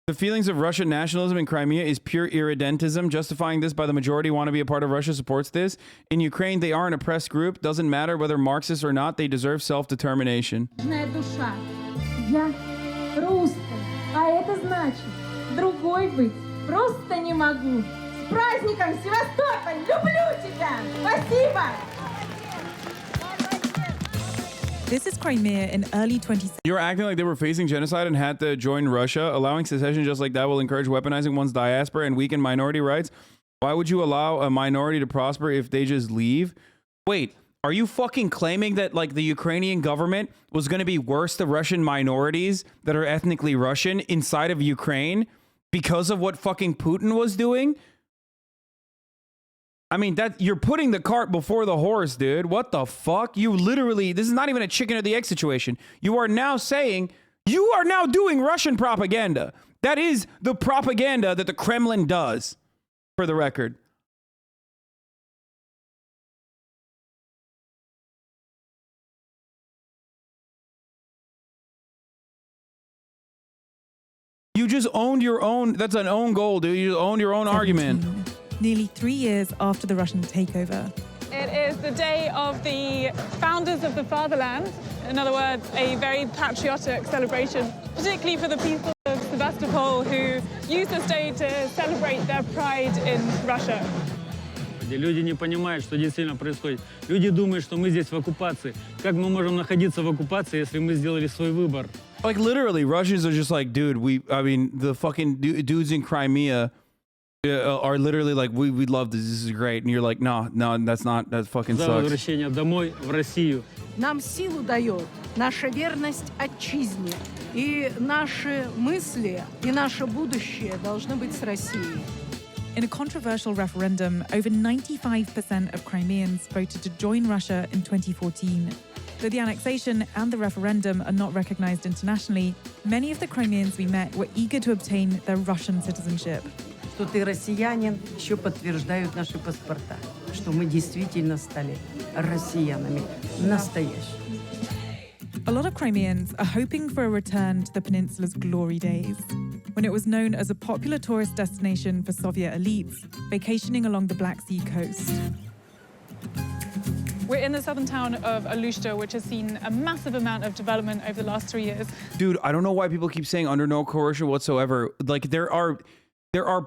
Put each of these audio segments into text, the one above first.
The feelings of Russian nationalism in Crimea is pure irredentism. Justifying this by the majority want to be a part of Russia supports this. In Ukraine, they are an oppressed group. Doesn't matter whether Marxist or not, they deserve self-determination. This is Crimea in early 2016. You're acting like they were facing genocide and had to join Russia. Allowing secession just like that will encourage weaponizing one's diaspora and weaken minority rights. Why would you allow a minority to prosper if they just leave? Wait, are you fucking claiming that like the Ukrainian government was going to be worse to Russian minorities that are ethnically Russian inside of Ukraine because of what fucking Putin was doing? I mean, that you're putting the cart before the horse, dude. What the fuck? You literally, this is not even a chicken or the egg situation. You are now saying, you are now doing Russian propaganda. That is the propaganda that the Kremlin does, for the record. You just owned your own, that's an own goal, dude. You just owned your own argument. Nearly 3 years after the Russian takeover. It is the day of the founders of the fatherland. In other words, a very patriotic celebration, particularly for the people of Sevastopol who use this day to celebrate their pride in Russia. Люди не понимают, что действительно происходит. Люди думают, что мы здесь в оккупации. Как мы можем находиться в оккупации, если мы сделали свой выбор? Like literally, Russians are just like, dude, I mean, the fucking dudes in Crimea are literally like, we love this is great, and you're like, no, that's not, that fucking sucks. За возвращение домой в Россию. Нам силу дает наша верность отчизне, и наши мысли и наше будущее должны быть с Россией. In a controversial referendum, over 95% of Crimeans voted to join Russia in 2014. Though the annexation and the referendum are not recognized internationally, many of the Crimeans we met were eager to obtain their Russian citizenship. Что ты россиянин, еще подтверждают наши паспорта, что мы действительно стали россиянами, настоящими. A lot of Crimeans are hoping for a return to the peninsula's glory days, when it was known as a popular tourist destination for Soviet elites, vacationing along the Black Sea coast. We're in the southern town of Alushta, which has seen a massive amount of development over the last 3 years. Dude, I don't know why people keep saying under no coercion whatsoever. Like there are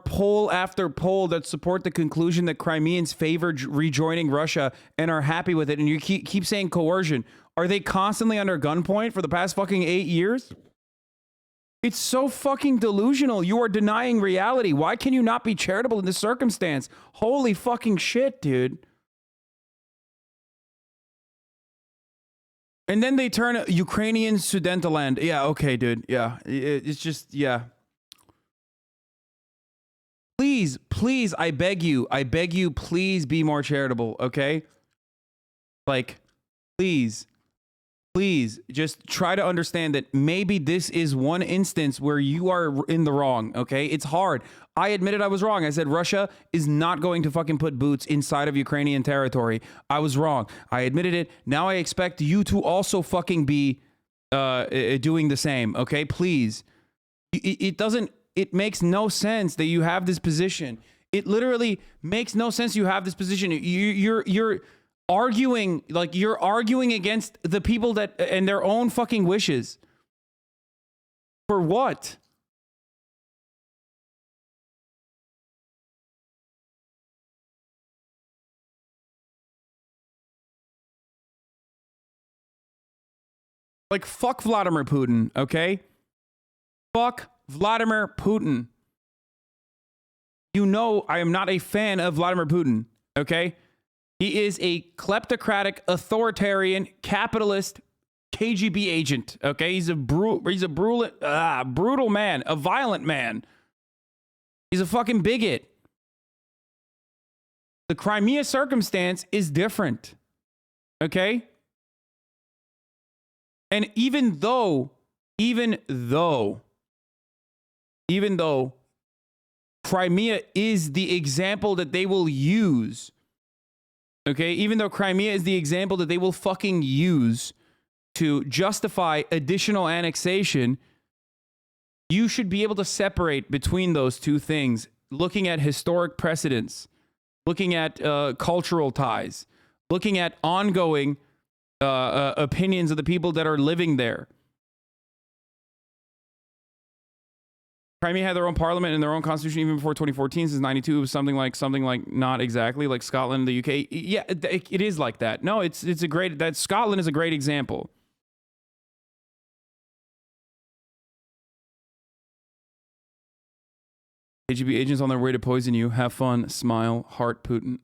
poll after poll that support the conclusion that Crimeans favor rejoining Russia and are happy with it. And you keep saying coercion. Are they constantly under gunpoint for the past fucking 8 years? It's so fucking delusional. You are denying reality. Why can you not be charitable in this circumstance? Holy fucking shit, dude. And then they turn Ukrainian Sudentoland. Yeah, okay, dude. Yeah, it's just, yeah. Please, I beg you, please be more charitable, okay? Like, please, just try to understand that maybe this is one instance where you are in the wrong, okay? It's hard. I admitted I was wrong. I said Russia is not going to fucking put boots inside of Ukrainian territory. I was wrong. I admitted it. Now I expect you to also fucking be doing the same, okay? Please. It makes no sense that you have this position. It literally makes no sense you have this position. You're arguing, like you're arguing against the people that and their own fucking wishes. For what? Like, fuck Vladimir Putin, okay? Fuck Vladimir Putin. You know I am not a fan of Vladimir Putin, okay? He is a kleptocratic, authoritarian, capitalist KGB agent, okay? He's a brutal man, a violent man. He's a fucking bigot. The Crimea circumstance is different, okay? And even though Crimea is the example that they will use, okay? Even though Crimea is the example that they will fucking use to justify additional annexation, you should be able to separate between those two things, looking at historic precedents, looking at cultural ties, looking at ongoing opinions of the people that are living there. Crimea had their own parliament and their own constitution even before 2014. Since 92, it was something like not exactly like Scotland, the UK. Yeah, it is like that. No, it's a great, that Scotland is a great example. KGB agents on their way to poison you. Have fun. Smile. Heart Putin.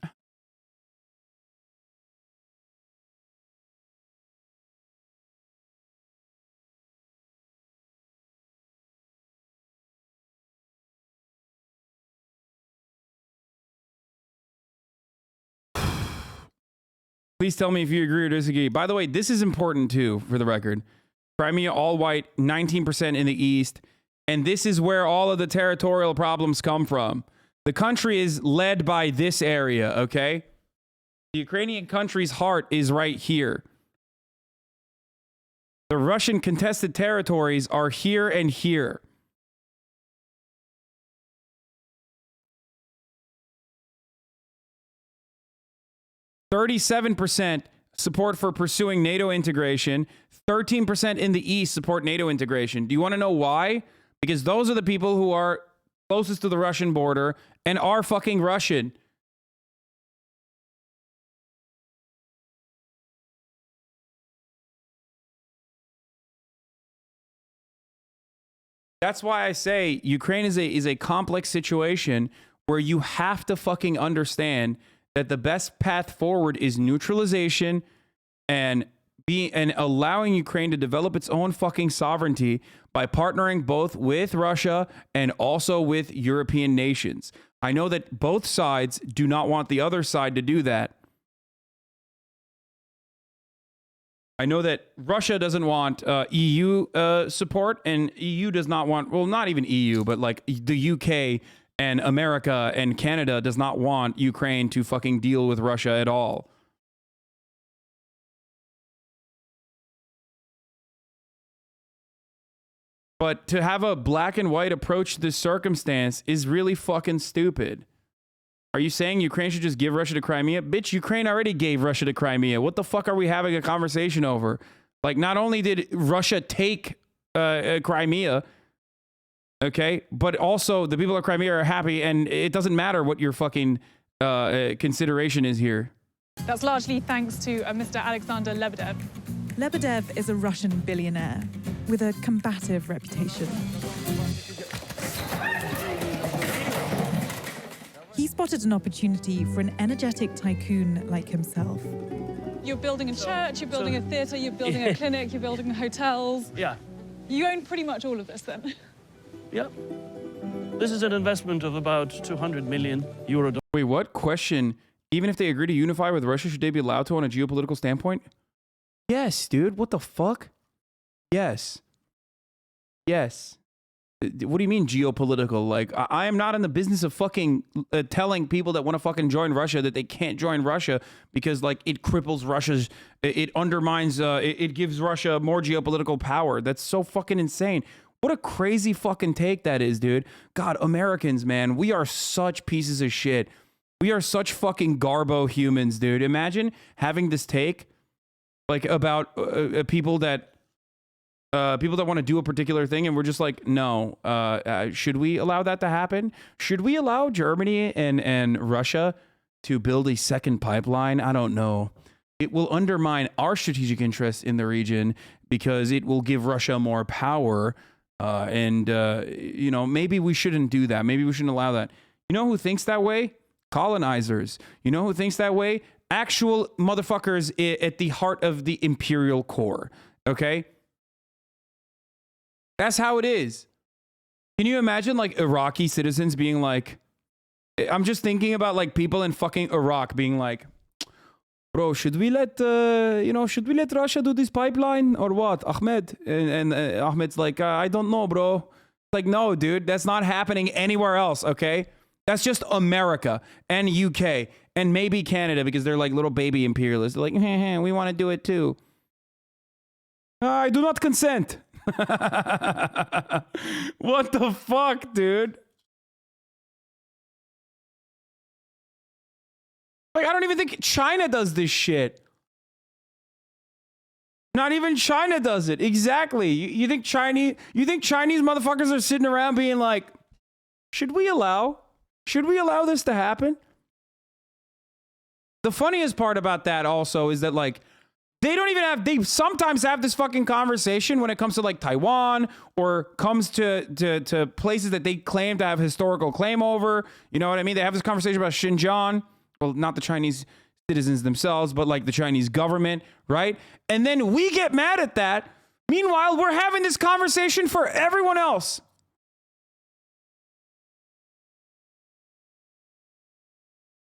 Please tell me if you agree or disagree. By the way, this is important too, for the record. Crimea, all white, 19% in the east. And this is where all of the territorial problems come from. The country is led by this area, okay? The Ukrainian country's heart is right here. The Russian contested territories are here and here. %37% support for pursuing NATO integration. 13% in the East support NATO integration. Do you want to know why? Because those are the people who are closest to the Russian border and are fucking Russian. That's why I say Ukraine is a complex situation where you have to fucking understand that the best path forward is neutralization and allowing Ukraine to develop its own fucking sovereignty by partnering both with Russia and also with European nations. I know that both sides do not want the other side to do that. I know that Russia doesn't want EU support, and EU does not want, well, not even EU, but like the UK and America and Canada does not want Ukraine to fucking deal with Russia at all. But to have a black and white approach to this circumstance is really fucking stupid. Are you saying Ukraine should just give Russia to Crimea? Bitch, Ukraine already gave Russia to Crimea. What the fuck are we having a conversation over? Like, not only did Russia take Crimea, okay, but also the people of Crimea are happy, and it doesn't matter what your fucking consideration is here. That's largely thanks to Mr. Alexander Lebedev. Lebedev is a Russian billionaire with a combative reputation. He spotted an opportunity for an energetic tycoon like himself. You're building a church, you're building a theatre, you're building a clinic, you're building hotels. Yeah. You own pretty much all of this then? Yeah. This is an investment of about 200 million euro. Wait, what? Question. Even if they agree to unify with Russia, should they be allowed to on a geopolitical standpoint? Yes, dude. What the fuck? Yes. Yes. What do you mean geopolitical? Like, I am not in the business of fucking telling people that want to fucking join Russia that they can't join Russia because, like, it cripples Russia's, it undermines, it gives Russia more geopolitical power. That's so fucking insane. What a crazy fucking take that is, dude. God, Americans, man, we are such pieces of shit. We are such fucking garbo humans, dude. Imagine having this take, like, about people that want to do a particular thing, and we're just like, no. Should we allow that to happen? Should we allow Germany and Russia to build a second pipeline? I don't know. It will undermine our strategic interests in the region because it will give Russia more power. You know, maybe we shouldn't do that. Maybe we shouldn't allow that. You know who thinks that way? Colonizers. You know who thinks that way? Actual motherfuckers at the heart of the imperial core. Okay? That's how it is. Can you imagine, like, Iraqi citizens being like, I'm just thinking about, like, people in fucking Iraq being like, bro, should we let Russia do this pipeline or what, Ahmed? And Ahmed's like, I don't know, bro. Like, no, dude, that's not happening anywhere else, okay? That's just America and UK and maybe Canada because they're like little baby imperialists. They're like, we want to do it too. I do not consent. What the fuck, dude? Like, I don't even think China does this shit. Not even China does it. Exactly. You think Chinese motherfuckers are sitting around being like, should we allow this to happen? The funniest part about that also is that, like, they sometimes have this fucking conversation when it comes to like Taiwan or comes to places that they claim to have historical claim over. You know what I mean? They have this conversation about Xinjiang. Well, not the Chinese citizens themselves, but like the Chinese government, right? And then we get mad at that. Meanwhile, we're having this conversation for everyone else.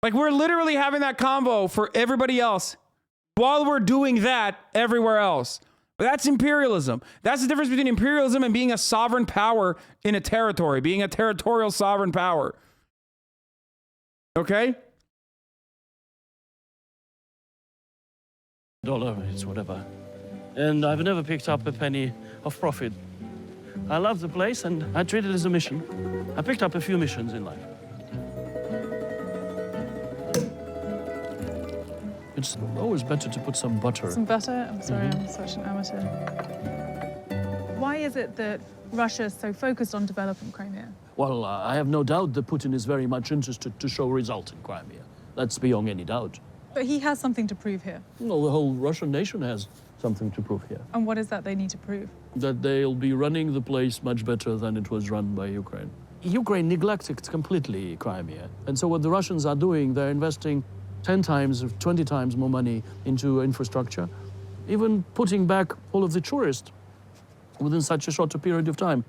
Like, we're literally having that convo for everybody else while we're doing that everywhere else. But that's imperialism. That's the difference between imperialism and being a sovereign power in a territory, being a territorial sovereign power. Okay? $1, it's whatever. And I've never picked up a penny of profit. I love the place and I treat it as a mission. I picked up a few missions in life. It's always better to put some butter. Some butter? I'm sorry, I'm such an amateur. Why is it that Russia is so focused on developing Crimea? Well, I have no doubt that Putin is very much interested to show results in Crimea. That's beyond any doubt. But he has something to prove here. No, the whole Russian nation has something to prove here. And what is that they need to prove? That they'll be running the place much better than it was run by Ukraine. Ukraine neglected completely Crimea. And so what the Russians are doing, they're investing 10 times, 20 times more money into infrastructure, even putting back all of the tourists within such a short period of time.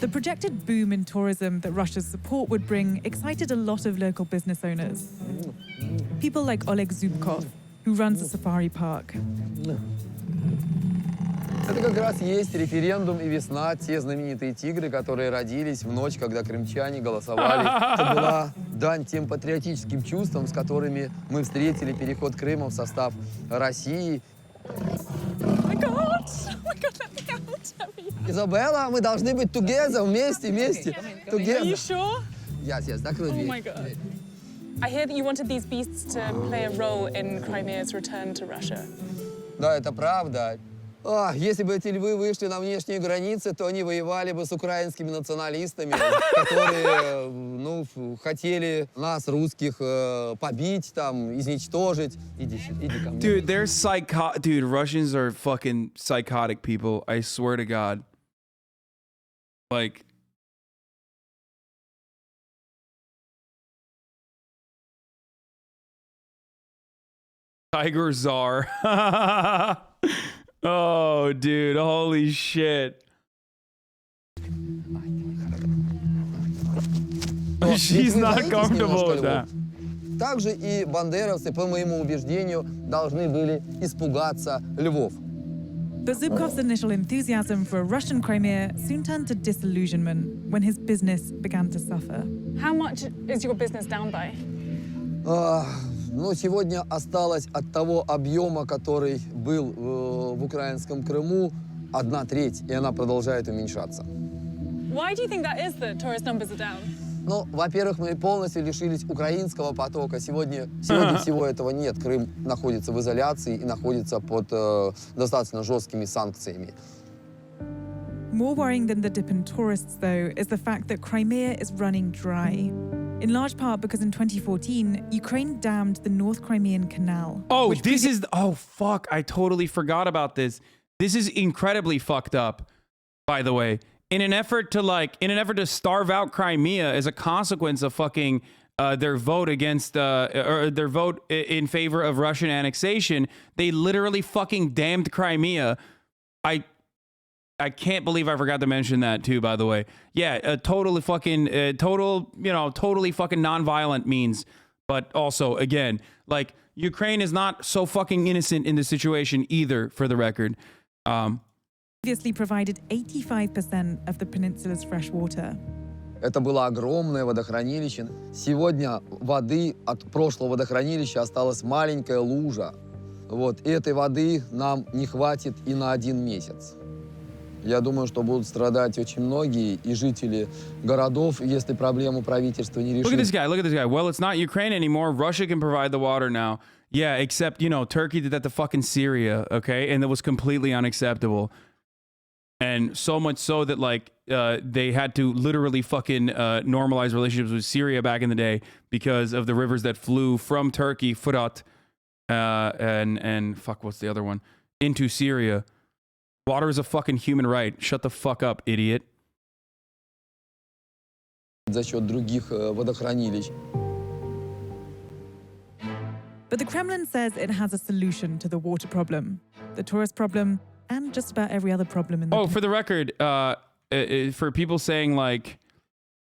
The projected boom in tourism that Russia's support would bring excited a lot of local business owners. People like Oleg Zubkov, who runs a safari park. Это как раз есть референдум и весна, те знаменитые тигры, которые родились в ночь, когда крымчане голосовали. Это была дань тем патриотическим чувствам, с которыми мы встретили переход Крыма в состав России. Oh my God, let me out. Изабелла, мы должны быть together, вместе. Are you sure? Yes, закрой дверь. Oh my God. I hear that you wanted these beasts to play a role in Crimea's return to Russia. Да, это правда. Если бы эти львы вышли на внешние границы, то они воевали бы с украинскими националистами, которые, хотели нас, русских, побить, там, изничтожить. Иди ко мне. Dude, Dude, Russians are fucking psychotic people. I swear to God. Like, Tiger Czar. Oh, dude, holy shit. She's not comfortable with that. Также и бандеровцы, по моему убеждению, должны были испугаться львов. But Zubkov's initial enthusiasm for a Russian Crimea soon turned to disillusionment when his business began to suffer. How much is your business down by? Сегодня осталось от того объема, который был в украинском Крыму, 1/3, и она продолжает уменьшаться. Why do you think that is that tourist numbers are down? Во-первых, мы полностью лишились украинского потока. Сегодня всего этого нет. Крым находится в изоляции и находится под достаточно жесткими санкциями. More worrying than the dip in tourists, though, is the fact that Crimea is running dry. In large part because in 2014, Ukraine dammed the North Crimean Canal. Oh, oh, fuck. I totally forgot about this. This is incredibly fucked up, by the way. In an effort to starve out Crimea as a consequence of fucking their vote against, or their vote in favor of Russian annexation, they literally fucking damned Crimea. I can't believe I forgot to mention that too, by the way. Yeah, totally fucking non-violent means. But also, again, like, Ukraine is not so fucking innocent in this situation either, for the record. Previously provided 85% of the peninsula's fresh water. Это было огромное водохранилище. Сегодня воды от прошлого водохранилища осталась маленькая лужа. вот этой воды нам не хватит и на 1 месяц. Я думаю, что будут страдать очень многие и жители городов, если проблему правительства не решит. Look at this guy. Look at this guy. Well, it's not Ukraine anymore. Russia can provide the water now. Yeah, except, you know, Turkey did that to fucking Syria, okay? And that was completely unacceptable. And so much so that, like, they had to literally fucking normalize relationships with Syria back in the day because of the rivers that flew from Turkey, Fırat, and fuck, what's the other one? Into Syria. Water is a fucking human right. Shut the fuck up, idiot. За счет других водохранилищ. But the Kremlin says it has a solution to the water problem, the tourist problem, and just about every other problem in the For the record, for people saying, like,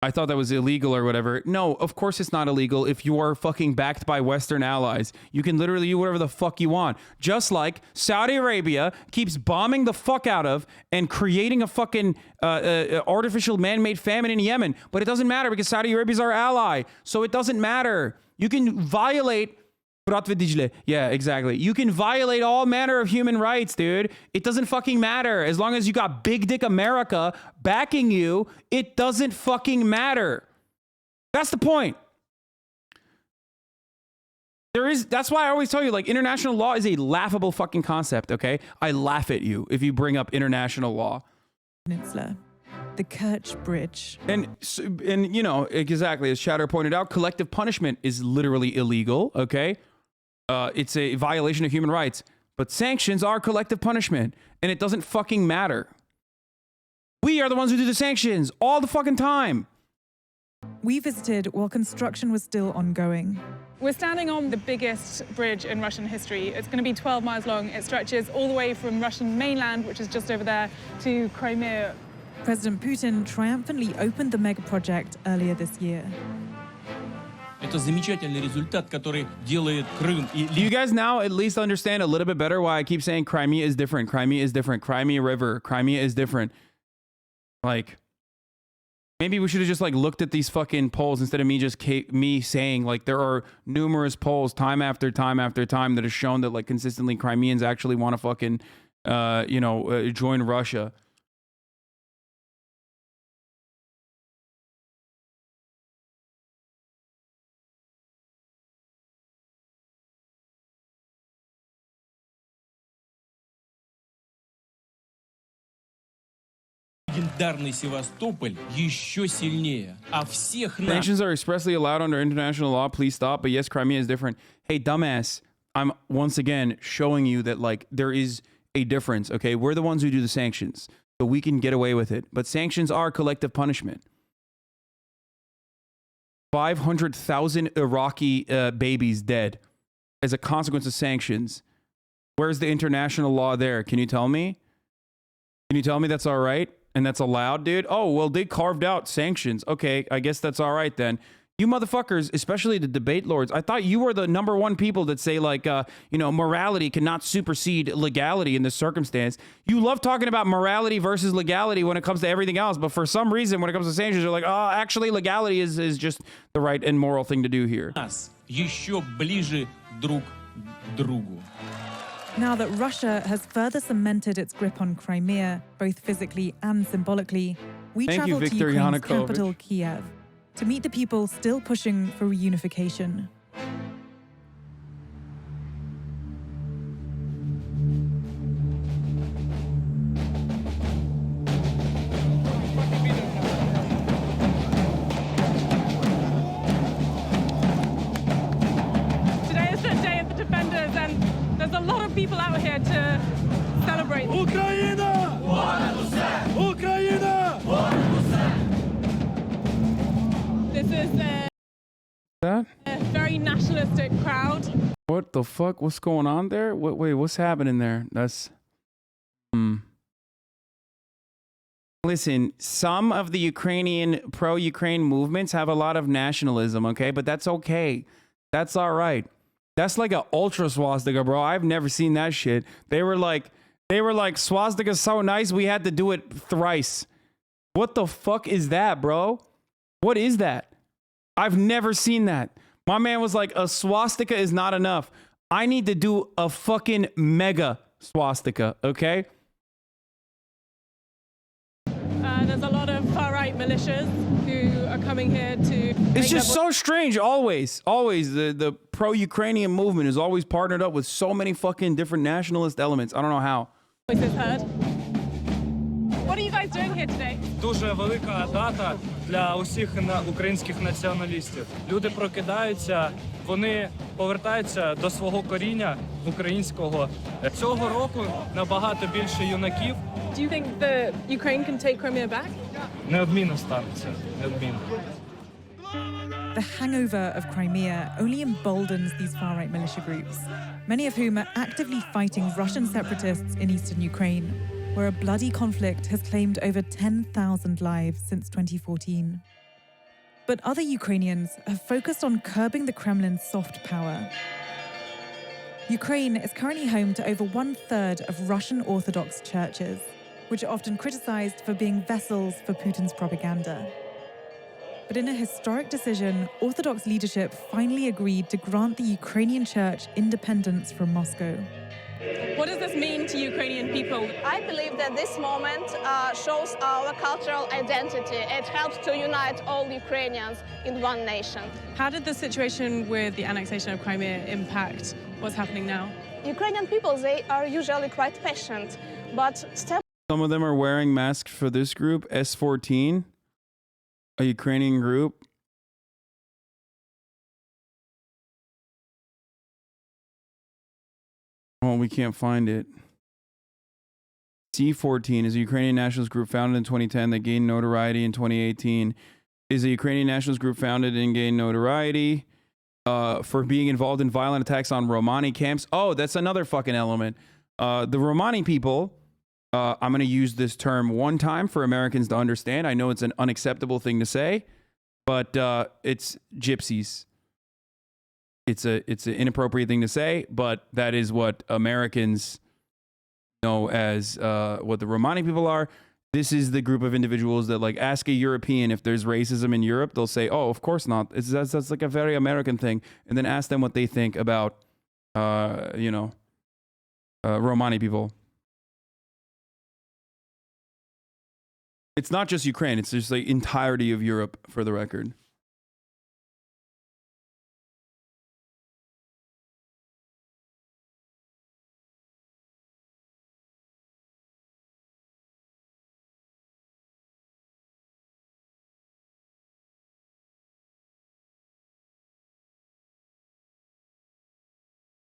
I thought that was illegal or whatever. No, of course it's not illegal if you are fucking backed by Western allies. You can literally do whatever the fuck you want. Just like Saudi Arabia keeps bombing the fuck out of and creating a fucking artificial man-made famine in Yemen. But it doesn't matter because Saudi Arabia is our ally. So it doesn't matter. You can violate... Yeah, exactly. You can violate all manner of human rights, dude. It doesn't fucking matter. As long as you got big dick America backing you, it doesn't fucking matter. That's the point. That's why I always tell you, like, international law is a laughable fucking concept, okay? I laugh at you if you bring up international law. peninsula, the Kerch Bridge. And you know, exactly, as Chatter pointed out, collective punishment is literally illegal, okay? It's a violation of human rights. But sanctions are collective punishment, and it doesn't fucking matter. We are the ones who do the sanctions all the fucking time. We visited while construction was still ongoing. We're standing on the biggest bridge in Russian history. It's going to be 12 miles long. It stretches all the way from Russian mainland, which is just over there, to Crimea. President Putin triumphantly opened the mega project earlier this year. Это замечательный результат, который делает Крым и... Do you guys now at least understand a little bit better why I keep saying Crimea is different? Crimea is different. Crimea River. Crimea is different. Like, maybe we should have just like looked at these fucking polls instead of me saying like there are numerous polls time after time after time that have shown that like consistently Crimeans actually want to fucking join Russia. Легендарный Севастополь еще сильнее. А всех нас... Sanctions are expressly allowed under international law. Please stop. But yes, Crimea is different. Hey, dumbass. I'm once again showing you that like there is a difference. Okay, we're the ones who do the sanctions, so we can get away with it. But sanctions are collective punishment. 500,000 Iraqi babies dead as a consequence of sanctions. Where's the international law there? Can you tell me? Can you tell me that's all right? And that's allowed, dude? Oh, well, they carved out sanctions. Okay, I guess that's all right then. You motherfuckers, especially the debate lords, I thought you were the #1 people that say, like, morality cannot supersede legality in this circumstance. You love talking about morality versus legality when it comes to everything else, but for some reason, when it comes to sanctions, you're like, oh, actually, legality is just the right and moral thing to do here. Нас еще ближе друг к другу. Now that Russia has further cemented its grip on Crimea, both physically and symbolically, we Thank you, traveled to Viktor Ukraine's Yanukovych. capital, Kiev, to meet the people still pushing for reunification. Today is the day of the defenders, and there's a lot of people out here to celebrate. Ukraine! Ukraine! This is That? a very nationalistic crowd. What the fuck? What's going on there? Wait, what's happening there? That's... Listen, some of the Ukrainian, pro-Ukraine movements have a lot of nationalism, okay? But that's okay. That's all right. That's like an ultra swastika, bro. I've never seen that shit. They were like, swastika's so nice, we had to do it thrice. What the fuck is that, bro? What is that? I've never seen that. My man was like, a swastika is not enough. I need to do a fucking mega swastika, okay? There's a lot of far-right militias who are coming here to... It's just so strange. Always the pro-Ukrainian movement is always partnered up with so many fucking different nationalist elements. I don't know how. Voices heard. What are you guys doing here today? Дуже велика дата для усіх українських націоналістів. Люди прокидаються, вони повертаються до свого коріння українського. Цього року набагато більше юнаків. Do you think that Ukraine can take Crimea back? Неодмінно станеться. Неодмінно. The hangover of Crimea only emboldens these far-right militia groups, many of whom are actively fighting Russian separatists in eastern Ukraine, where a bloody conflict has claimed over 10,000 lives since 2014. But other Ukrainians have focused on curbing the Kremlin's soft power. Ukraine is currently home to over 1/3 of Russian Orthodox churches, which are often criticized for being vessels for Putin's propaganda. But in a historic decision, Orthodox leadership finally agreed to grant the Ukrainian church independence from Moscow. What does this mean to Ukrainian people? I believe that this moment shows our cultural identity. It helps to unite all Ukrainians in one nation. How did the situation with the annexation of Crimea impact what's happening now? Ukrainian people, they are usually quite patient, but Some of them are wearing masks for this group, S14, a Ukrainian group. Oh, we can't find it. C14 is a Ukrainian nationalist group founded in 2010 that gained notoriety in 2018. Is a Ukrainian nationalist group founded and gained notoriety for being involved in violent attacks on Romani camps. Oh, that's another fucking element. The Romani people, I'm going to use this term one time for Americans to understand. I know it's an unacceptable thing to say, but it's gypsies. It's an inappropriate thing to say, but that is what Americans know as what the Romani people are. This is the group of individuals that, like, ask a European if there's racism in Europe. They'll say, "Oh, of course not. That's like a very American thing." And then ask them what they think about, Romani people. It's not just Ukraine. It's just the entirety of Europe, for the record.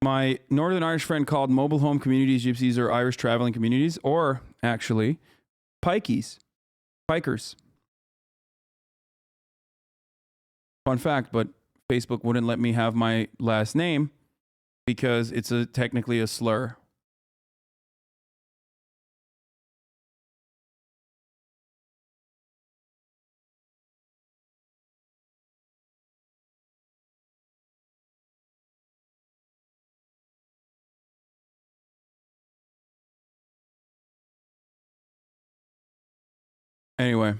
My Northern Irish friend called mobile home communities gypsies or Irish traveling communities, or actually Pikers. Fun fact, but Facebook wouldn't let me have my last name because it's technically a slur. Anyway.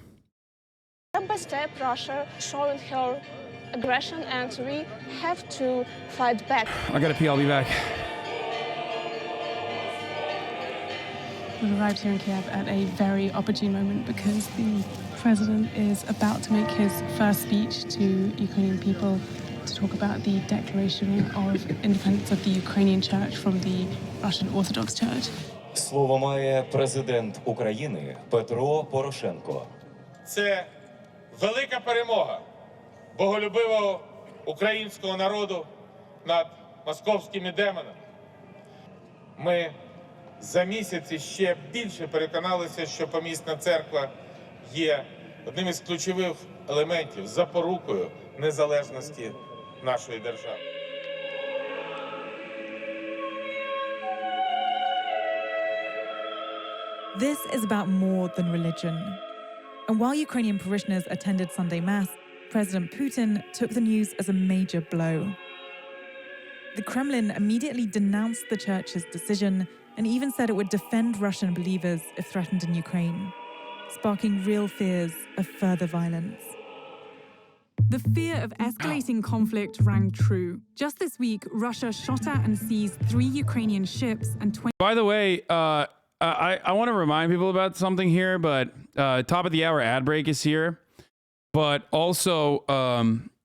step by step, Russia showing her aggression, and we have to fight back. I gotta pee, I'll be back. We've arrived here in Kiev at a very opportune moment because the president is about to make his first speech to Ukrainian people to talk about the declaration of independence of the Ukrainian church from the Russian Orthodox Church. Слово має президент України Петро Порошенко. Це велика перемога боголюбивого українського народу над московськими демонами. Ми за місяць ще більше переконалися, що помісна церква є одним із ключових елементів, запорукою незалежності нашої держави. This is about more than religion. And while Ukrainian parishioners attended Sunday Mass, President Putin took the news as a major blow. The Kremlin immediately denounced the church's decision and even said it would defend Russian believers if threatened in Ukraine, sparking real fears of further violence. The fear of escalating conflict rang true. Just this week, Russia shot at and seized 3 Ukrainian ships and 20... By the way, I want to remind people about something here, but top of the hour ad break is here. But also,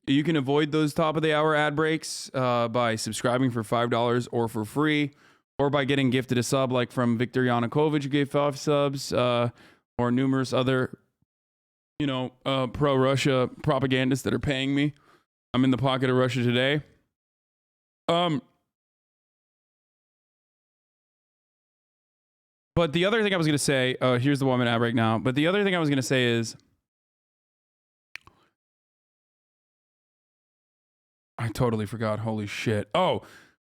you can avoid those top of the hour ad breaks by subscribing for $5 or for free, or by getting gifted a sub like from Viktor Yanukovych, who gave 5 subs, or numerous other, pro-Russia propagandists that are paying me. I'm in the pocket of Russia today. But the other thing I was going to say, here's the 1 minute ad break now. But the other thing I was going to say is, I totally forgot. Holy shit. Oh,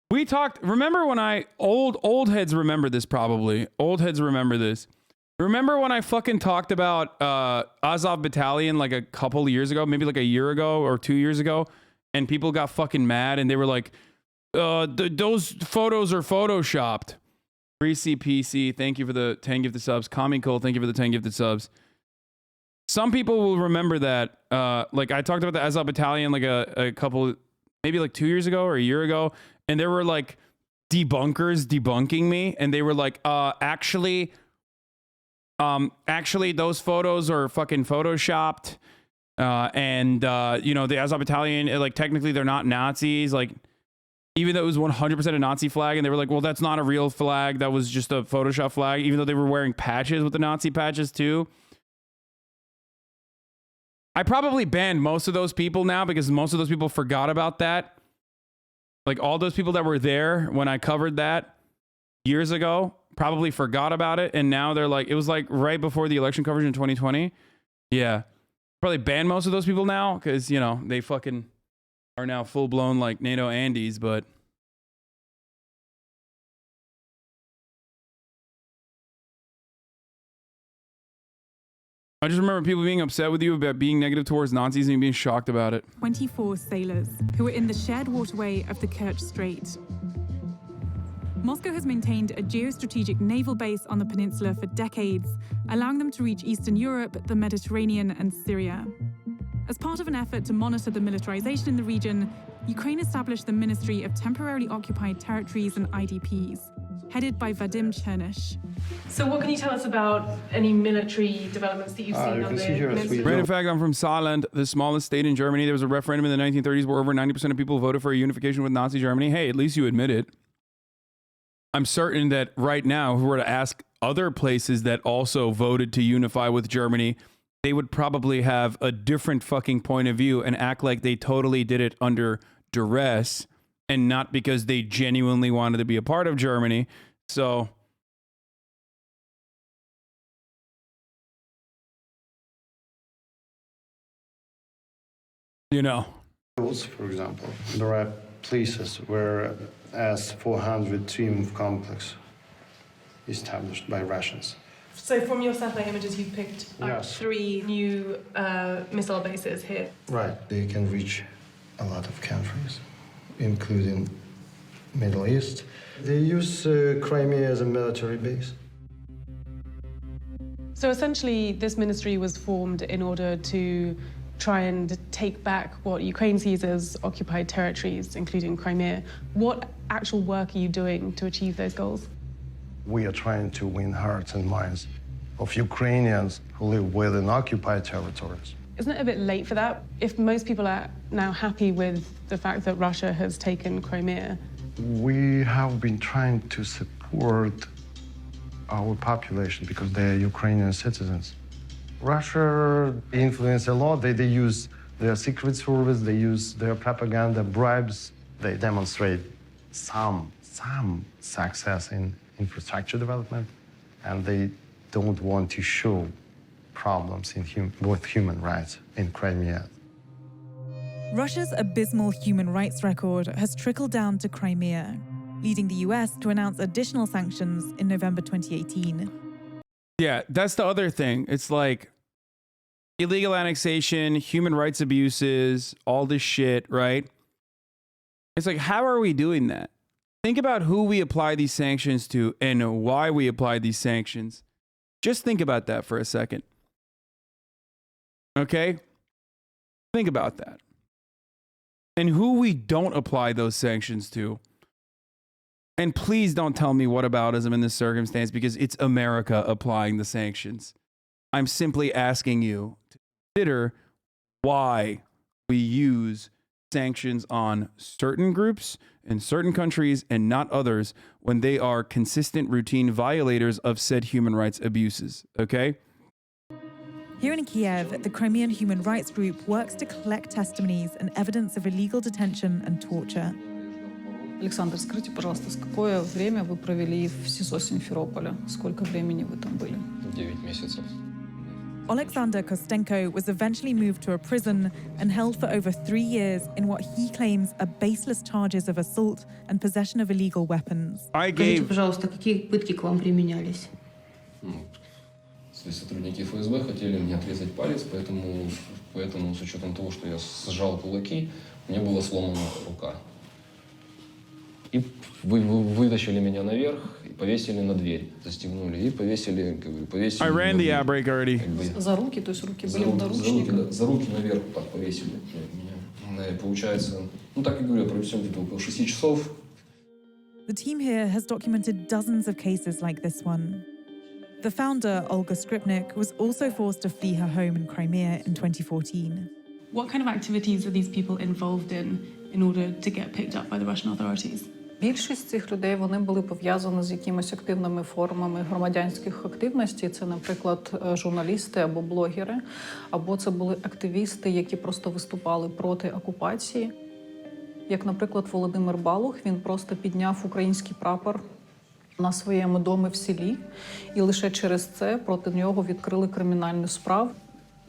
we talked. Remember when old heads remember this probably. Old heads remember this. Remember when I fucking talked about Azov Battalion like a couple years ago, maybe like a year ago or 2 years ago, and people got fucking mad and they were like, those photos are photoshopped. 3CPC, thank you for the 10 gifted subs. Kami Cole, thank you for the 10 gifted subs. Some people will remember that. Like I talked about the Azov Battalion like a couple, maybe like 2 years ago or a year ago, and there were like debunkers debunking me, and they were like, actually, those photos are fucking photoshopped, and the Azov Battalion, like technically they're not Nazis, like even though it was 100% a Nazi flag, and they were like, well, that's not a real flag, that was just a Photoshop flag, even though they were wearing patches with the Nazi patches too. I probably banned most of those people now because most of those people forgot about that. Like all those people that were there when I covered that years ago probably forgot about it. And now they're like, it was like right before the election coverage in 2020. Yeah. Probably banned most of those people now because, they fucking are now full blown like NATO Andes, but. I just remember people being upset with you about being negative towards Nazis and you being shocked about it. 24 sailors who were in the shared waterway of the Kerch Strait. Moscow has maintained a geostrategic naval base on the peninsula for decades, allowing them to reach Eastern Europe, the Mediterranean, and Syria. As part of an effort to monitor the militarization in the region, Ukraine established the Ministry of Temporarily Occupied Territories and IDPs, headed by Vadim Chernish. So what can you tell us about any military developments that you've seen on the peninsula? Random fact, I'm from Saarland, the smallest state in Germany. There was a referendum in the 1930s where over 90% of people voted for a unification with Nazi Germany. Hey, at least you admit it. I'm certain that right now, if we were to ask other places that also voted to unify with Germany, they would probably have a different fucking point of view and act like they totally did it under duress and not because they genuinely wanted to be a part of Germany. So, For example, there are places where S-400 Triumph complex established by Russians. So from your satellite images, you've picked up 3 new missile bases here. Right. They can reach a lot of countries, including Middle East. They use Crimea as a military base. So essentially, this ministry was formed in order to try and take back what Ukraine sees as occupied territories, including Crimea. What actual work are you doing to achieve those goals? We are trying to win hearts and minds of Ukrainians who live within occupied territories. Isn't it a bit late for that? If most people are now happy with the fact that Russia has taken Crimea? We have been trying to support our population because they are Ukrainian citizens. Russia influence a lot. They use their secret service, they use their propaganda, bribes. They demonstrate some success in infrastructure development, and they don't want to show problems with human rights in Crimea. Russia's abysmal human rights record has trickled down to Crimea, leading the US to announce additional sanctions in November 2018. Yeah, that's the other thing. It's like illegal annexation, human rights abuses, all this shit, right? It's like, how are we doing that? Think about who we apply these sanctions to and why we apply these sanctions. Just think about that for a second. Okay? Think about that. And who we don't apply those sanctions to. And please don't tell me whataboutism in this circumstance, because it's America applying the sanctions. I'm simply asking you to consider why we use sanctions on certain groups in certain countries and not others when they are consistent routine violators of said human rights abuses, okay? Here in Kiev, the Crimean Human Rights Group works to collect testimonies and evidence of illegal detention and torture. Александр, скажите, пожалуйста, с какое время вы провели в СИЗО Симферополя? Сколько времени вы там были? 9 месяцев. Alexander Kostenko was eventually moved to a prison and held for over 3 years in what he claims are baseless charges of assault and possession of illegal weapons. Скажите, пожалуйста, какие пытки к вам применялись? Сотрудники ФСБ хотели мне отрезать палец, поэтому с учетом того, что я сжал кулаки, мне была сломана рука. И вытащили меня наверх и повесили на дверь, застегнули и повесили. I ran the outbreak already. За руки, то есть руки были в наручниках? За руки наверх так повесили меня. И получается, так и говорю, проведем где-то около 6 часов. The team here has documented dozens of cases like this one. The founder, Olga Skripnik, was also forced to flee her home in Crimea in 2014. What kind of activities are these people involved in order to get picked up by the Russian authorities? Більшість цих людей, вони були пов'язані з якимись активними формами громадянських активностей. Це, наприклад, журналісти або блогери, або це були активісти, які просто виступали проти окупації. Як, наприклад, Володимир Балух, він просто підняв український прапор на своєму домі в селі, і лише через це проти нього відкрили кримінальну справу.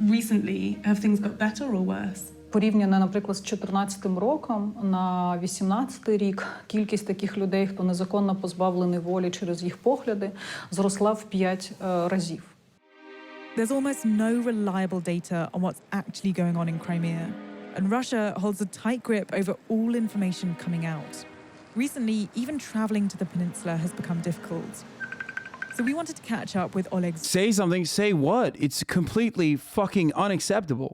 Recently, have things got better or worse? Порівняно, наприклад, з 2014 роком на 2018 рік кількість таких людей, хто незаконно позбавлений волі через їх погляди, зросла в 5 разів. There's almost no reliable data on what's actually going on in Crimea, and Russia holds a tight grip over all information coming out. Recently, even traveling to the peninsula has become difficult. So we wanted to catch up with Oleg. Say something. Say what? It's completely fucking unacceptable.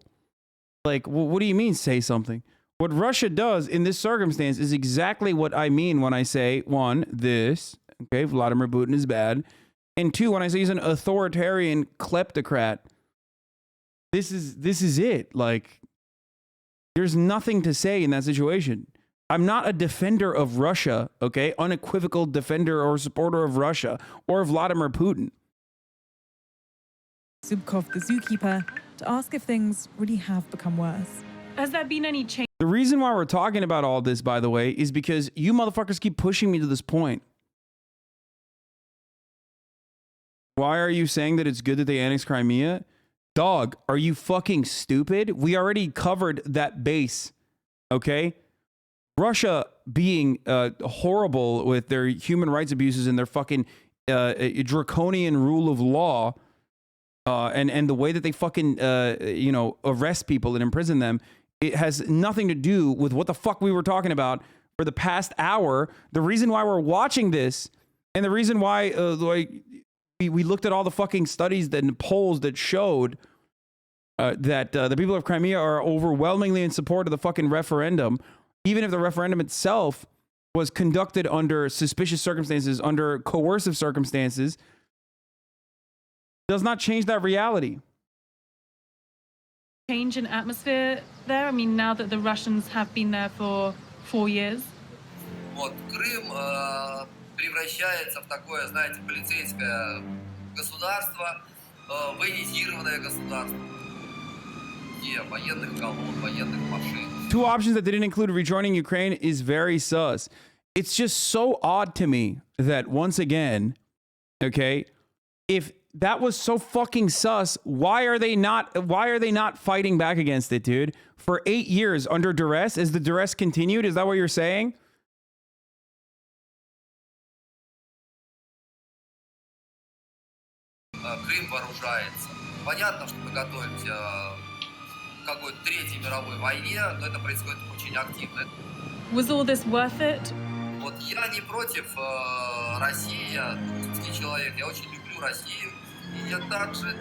Like, what do you mean, say something? What Russia does in this circumstance is exactly what I mean when I say, one, this, okay, Vladimir Putin is bad, and two, when I say he's an authoritarian kleptocrat. This is it. Like, there's nothing to say in that situation. I'm not a defender of Russia, okay? Unequivocal defender or supporter of Russia or Vladimir Putin. Zubkov, the zookeeper, to ask if things really have become worse. Has there been any change? The reason why we're talking about all this, by the way, is because you motherfuckers keep pushing me to this point. Why are you saying that it's good that they annexed Crimea? Dog, are you fucking stupid? We already covered that base, okay? Russia being horrible with their human rights abuses and their fucking draconian rule of law, and the way that they fucking arrest people and imprison them, it has nothing to do with what the fuck we were talking about for the past hour. The reason why we're watching this, and the reason why we looked at all the fucking studies and polls that showed that the people of Crimea are overwhelmingly in support of the fucking referendum, even if the referendum itself was conducted under suspicious circumstances, under coercive circumstances, does not change that reality. Change in atmosphere there? I mean, now that the Russians have been there for 4 years? Вот, Крым превращается в такое, знаете, полицейское государство, военизированное государство, где военных колонн, военных машин. Two options that didn't include rejoining Ukraine is very sus. It's just so odd to me that once again, okay, if that was so fucking sus, why are they not fighting back against it, dude? For 8 years under duress, as the duress continued, is that what you're saying? Крым вооружается. Понятно, что мы готовимся к какой-то Третьей мировой войне, но это происходит очень активно. Was all this worth it? Вот я не против России, я русский человек, я очень люблю Россию. И я также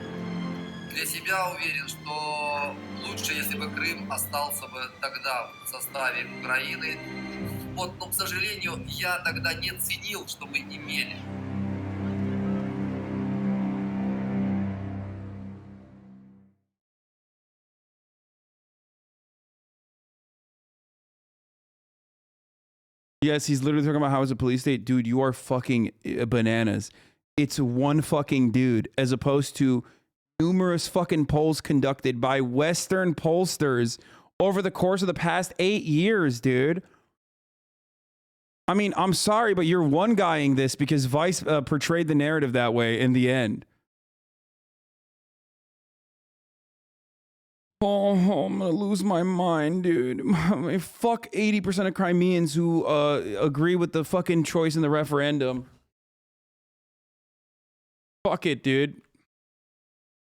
Для себя уверен, что лучше, если бы Крым остался бы тогда в составе Украины. Вот, но, к сожалению, я тогда не ценил, что мы имели. Yes, he's literally talking about how it's a police state. Dude, you are fucking bananas. It's one fucking dude, as opposed to numerous fucking polls conducted by Western pollsters over the course of the past 8 years, dude. I mean, I'm sorry, but you're one-guying this because Vice portrayed the narrative that way in the end. Oh, I'm gonna lose my mind, dude. Fuck 80% of Crimeans who agree with the fucking choice in the referendum. Fuck it, dude.